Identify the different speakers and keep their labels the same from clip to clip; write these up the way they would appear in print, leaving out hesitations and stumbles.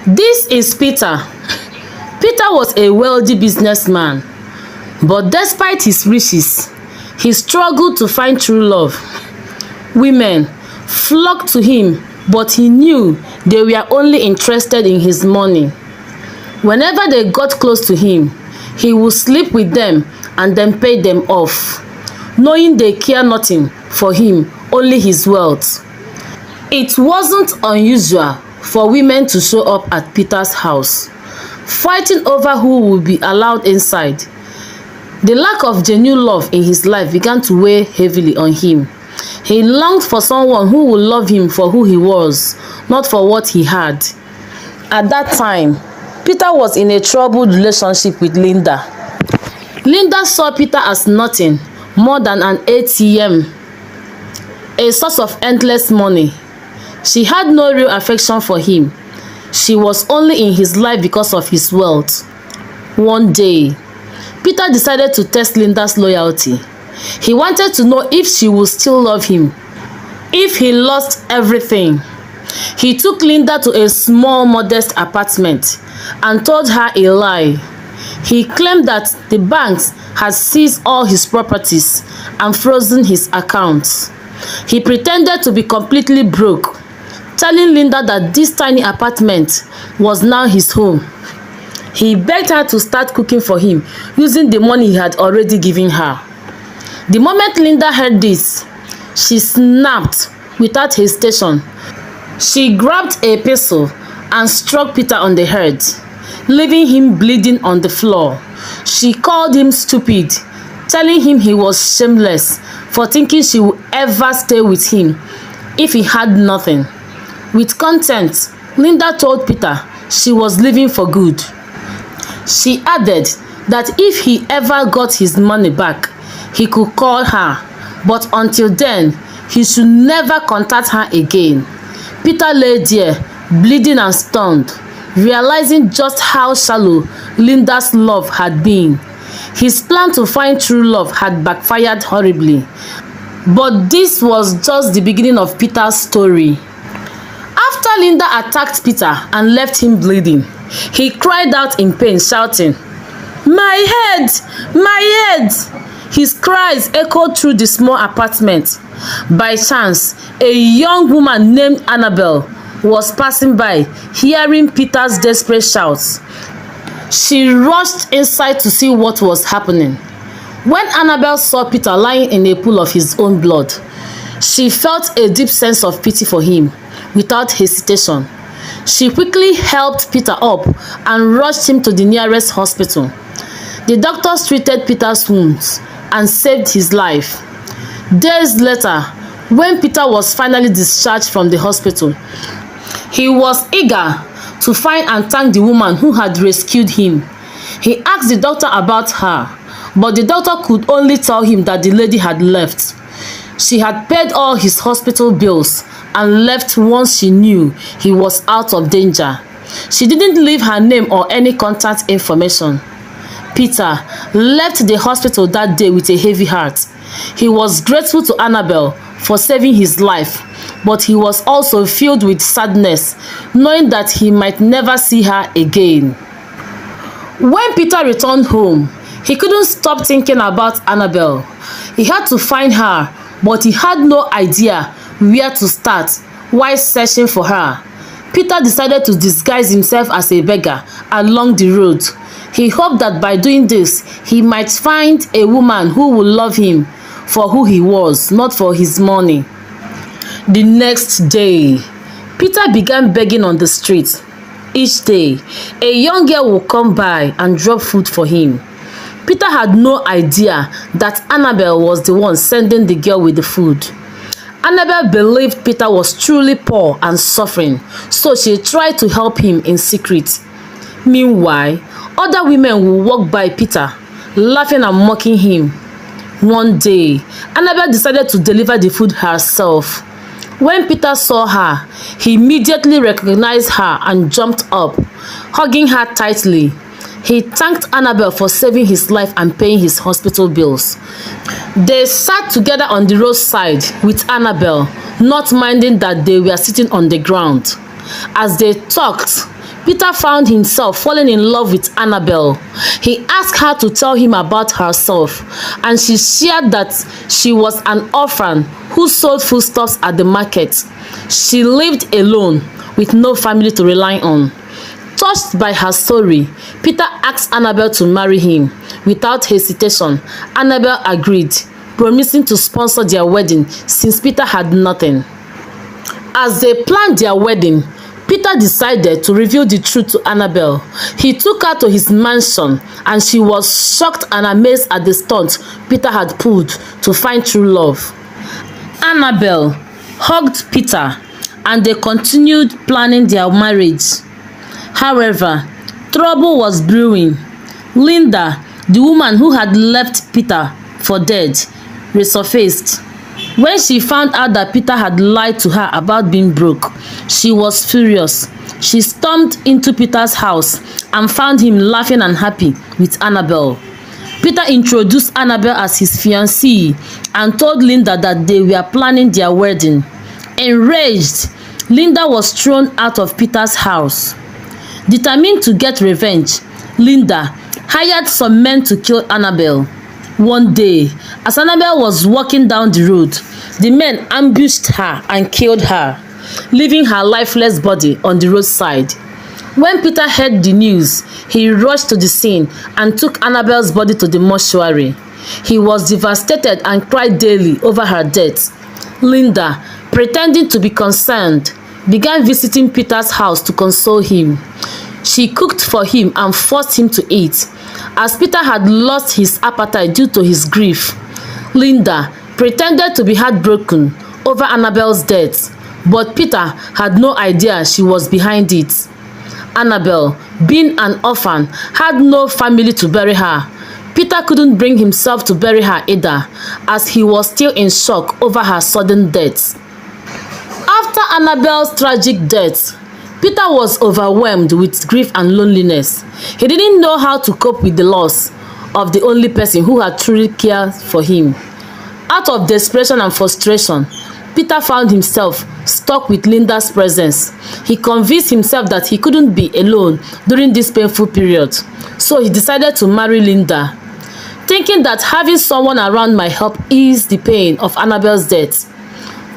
Speaker 1: This is Peter. Peter was a wealthy businessman, but despite his riches, he struggled to find true love. Women flocked to him, but he knew they were only interested in his money. Whenever they got close to him, he would sleep with them and then pay them off, knowing they care nothing for him, only his wealth. It wasn't unusual for women to show up at Peter's house, fighting over who would be allowed inside. The lack of genuine love in his life began to weigh heavily on him. He longed for someone who would love him for who he was, not for what he had. At that time, Peter was in a troubled relationship with Linda. Linda saw Peter as nothing more than an ATM, a source of endless money. She had no real affection for him. She was only in his life because of his wealth. One day, Peter decided to test Linda's loyalty. He wanted to know if she would still love him, if he lost everything. He took Linda to a small, modest apartment and told her a lie. He claimed that the banks had seized all his properties and frozen his accounts. He pretended to be completely broke, telling Linda that this tiny apartment was now his home. He begged her to start cooking for him using the money he had already given her. The moment Linda heard this, she snapped without hesitation. She grabbed a pencil and struck Peter on the head, leaving him bleeding on the floor. She called him stupid, telling him he was shameless for thinking she would ever stay with him if he had nothing. With contempt, Linda told Peter she was leaving for good. She added that if he ever got his money back, he could call her, but until then, he should never contact her again. Peter lay there, bleeding and stunned, realizing just how shallow Linda's love had been. His plan to find true love had backfired horribly. But this was just the beginning of Peter's story. After Linda attacked Peter and left him bleeding, he cried out in pain, shouting, "My head! My head!" His cries echoed through the small apartment. By chance, a young woman named Anabel was passing by, hearing Peter's desperate shouts. She rushed inside to see what was happening. When Anabel saw Peter lying in a pool of his own blood, she felt a deep sense of pity for him. Without hesitation, she quickly helped Peter up and rushed him to the nearest hospital. The doctors treated Peter's wounds and saved his life. Days later, when Peter was finally discharged from the hospital, he was eager to find and thank the woman who had rescued him. He asked the doctor about her, but the doctor could only tell him that the lady had left. She had paid all his hospital bills and left once she knew he was out of danger. She didn't leave her name or any contact information. Peter left the hospital that day with a heavy heart. He was grateful to Anabel for saving his life, but he was also filled with sadness, knowing that he might never see her again. When Peter returned home, he couldn't stop thinking about Anabel. He had to find her, but he had no idea where to start while searching for her. Peter decided to disguise himself as a beggar along the road. He hoped that by doing this, he might find a woman who would love him for who he was, not for his money. The next day, Peter began begging on the street. Each day, a young girl would come by and drop food for him. Peter had no idea that Anabel was the one sending the girl with the food. Anabel believed Peter was truly poor and suffering, so she tried to help him in secret. Meanwhile, other women would walk by Peter, laughing and mocking him. One day, Anabel decided to deliver the food herself. When Peter saw her, he immediately recognized her and jumped up, hugging her tightly. He thanked Anabel for saving his life and paying his hospital bills. They sat together on the roadside with Anabel, not minding that they were sitting on the ground. As they talked, Peter found himself falling in love with Anabel. He asked her to tell him about herself, and she shared that she was an orphan who sold foodstuffs at the market. She lived alone with no family to rely on. Touched by her story, Peter asked Anabel to marry him. Without hesitation, Anabel agreed, promising to sponsor their wedding since Peter had nothing. As they planned their wedding, Peter decided to reveal the truth to Anabel. He took her to his mansion, and she was shocked and amazed at the stunt Peter had pulled to find true love. Anabel hugged Peter, and they continued planning their marriage. However, trouble was brewing. Linda, the woman who had left Peter for dead, resurfaced. When she found out that Peter had lied to her about being broke, she was furious. She stormed into Peter's house and found him laughing and happy with Anabel. Peter introduced Anabel as his fiancée and told Linda that they were planning their wedding. Enraged, Linda was thrown out of Peter's house. Determined to get revenge, Linda hired some men to kill Anabel. One day, as Anabel was walking down the road, the men ambushed her and killed her, leaving her lifeless body on the roadside. When Peter heard the news, he rushed to the scene and took Anabel's body to the mortuary. He was devastated and cried daily over her death. Linda, pretending to be concerned, began visiting Peter's house to console him. She cooked for him and forced him to eat. As Peter had lost his appetite due to his grief, Linda pretended to be heartbroken over Anabel's death, but Peter had no idea she was behind it. Anabel, being an orphan, had no family to bury her. Peter couldn't bring himself to bury her either, as he was still in shock over her sudden death. After Anabel's tragic death, Peter was overwhelmed with grief and loneliness. He didn't know how to cope with the loss of the only person who had truly cared for him. Out of desperation and frustration, Peter found himself stuck with Linda's presence. He convinced himself that he couldn't be alone during this painful period, so he decided to marry Linda, thinking that having someone around might help ease the pain of Anabel's death.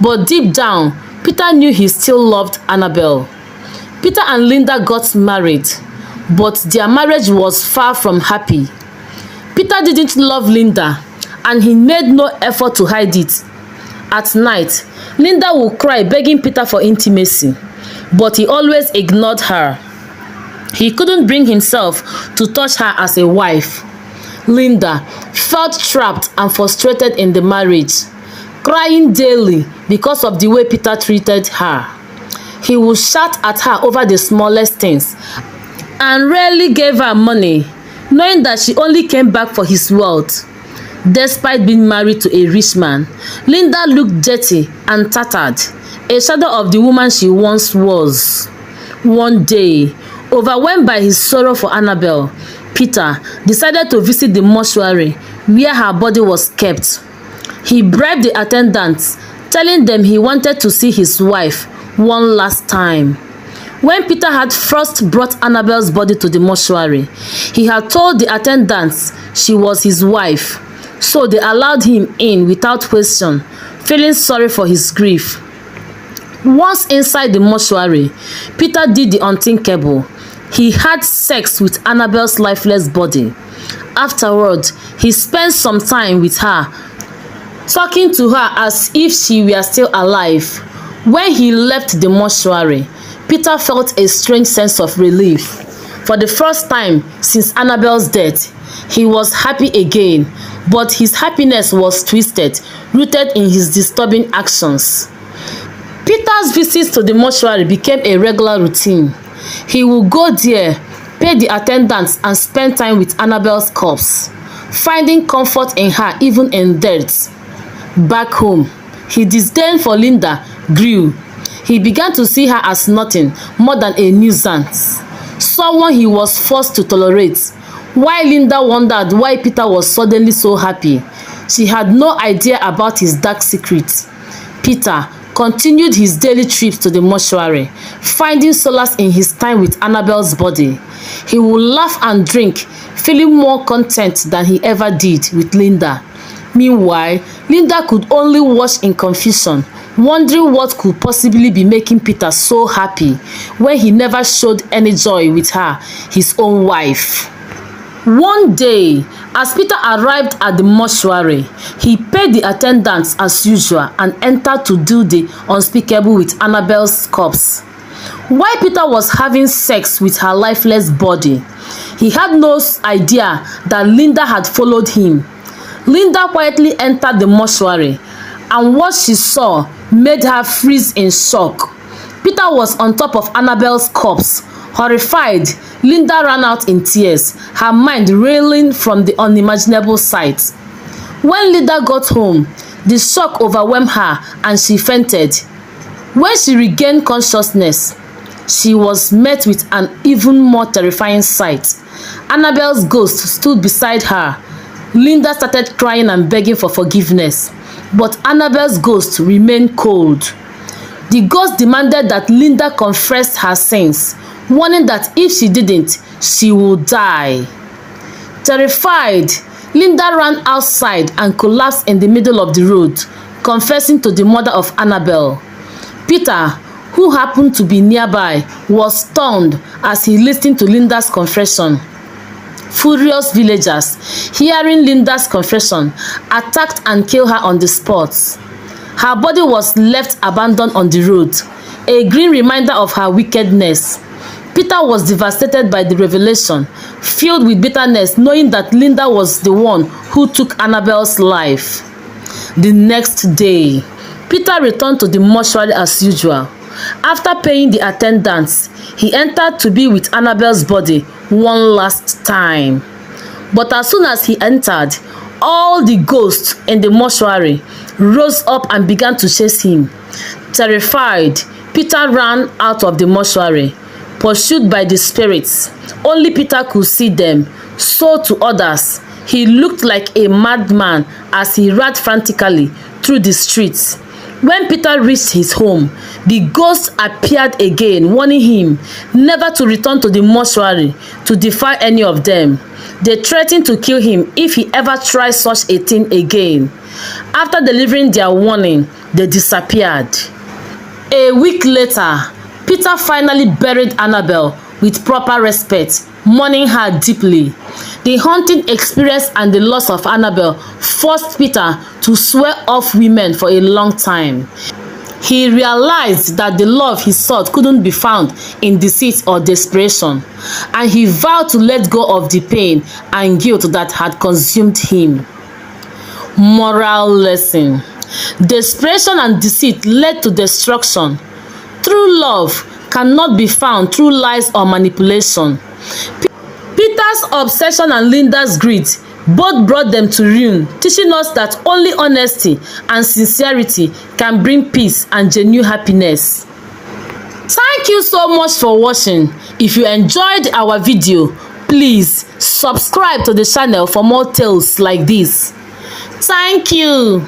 Speaker 1: But deep down, Peter knew he still loved Anabel. Peter and Linda got married, but their marriage was far from happy. Peter didn't love Linda, and he made no effort to hide it. At night, Linda would cry begging Peter for intimacy, but he always ignored her. He couldn't bring himself to touch her as a wife. Linda felt trapped and frustrated in the marriage, crying daily because of the way Peter treated her. He would shout at her over the smallest things and rarely gave her money, knowing that she only came back for his wealth. Despite being married to a rich man, Linda looked dirty and tattered, a shadow of the woman she once was. One day, overwhelmed by his sorrow for Anabel, Peter decided to visit the mortuary where her body was kept. He bribed the attendants, telling them he wanted to see his wife one last time. When Peter had first brought Anabel's body to the mortuary, he had told the attendants she was his wife, so they allowed him in without question, feeling sorry for his grief. Once inside the mortuary, Peter did the unthinkable. He had sex with Anabel's lifeless body. Afterward, he spent some time with her, talking to her as if she were still alive. When he left the mortuary, Peter felt a strange sense of relief. For the first time since Anabel's death, he was happy again, but his happiness was twisted, rooted in his disturbing actions. Peter's visits to the mortuary became a regular routine. He would go there, pay the attendants, and spend time with Anabel's corpse, finding comfort in her even in death. Back home, his disdain for Linda grew. He began to see her as nothing more than a nuisance, someone he was forced to tolerate. While Linda wondered why Peter was suddenly so happy, she had no idea about his dark secret. Peter, continued his daily trips to the mortuary, finding solace in his time with Anabel's body. He would laugh and drink, feeling more content than he ever did with Linda. Meanwhile, Linda could only watch in confusion, wondering what could possibly be making Peter so happy when he never showed any joy with her, his own wife. One day, as Peter arrived at the mortuary, he paid the attendants as usual and entered to do the unspeakable with Anabel's corpse. While Peter was having sex with her lifeless body, he had no idea that Linda had followed him. Linda quietly entered the mortuary, and what she saw made her freeze in shock. Peter was on top of Anabel's corpse. Horrified, Linda ran out in tears, her mind reeling from the unimaginable sight. When Linda got home, the shock overwhelmed her and she fainted. When she regained consciousness, she was met with an even more terrifying sight. Anabel's ghost stood beside her. Linda started crying and begging for forgiveness, but Anabel's ghost remained cold. The ghost demanded that Linda confess her sins, warning that if she didn't, she would die. Terrified, Linda ran outside and collapsed in the middle of the road, confessing to the mother of Anabel. Peter, who happened to be nearby, was stunned as he listened to Linda's confession. Furious villagers, hearing Linda's confession, attacked and killed her on the spot. Her body was left abandoned on the road, a grim reminder of her wickedness. Peter was devastated by the revelation, filled with bitterness knowing that Linda was the one who took Anabel's life. The next day, Peter returned to the mortuary as usual. After paying the attendants, he entered to be with Anabel's body one last time. But as soon as he entered, all the ghosts in the mortuary rose up and began to chase him. Terrified, Peter ran out of the mortuary, pursued by the spirits. Only Peter could see them. So to others, he looked like a madman as he ran frantically through the streets. When Peter reached his home, the ghosts appeared again, warning him never to return to the mortuary to defy any of them. They threatened to kill him if he ever tried such a thing again. After delivering their warning, they disappeared. A week later, Peter finally buried Anabel with proper respect, mourning her deeply. The haunting experience and the loss of Anabel forced Peter to swear off women for a long time. He realized that the love he sought couldn't be found in deceit or desperation, and he vowed to let go of the pain and guilt that had consumed him. Moral lesson: desperation and deceit led to destruction. True love cannot be found through lies or manipulation. Peter's obsession and Linda's greed both brought them to ruin, teaching us that only honesty and sincerity can bring peace and genuine happiness. Thank you so much for watching. If you enjoyed our video, please subscribe to the channel for more tales like this. Thank you.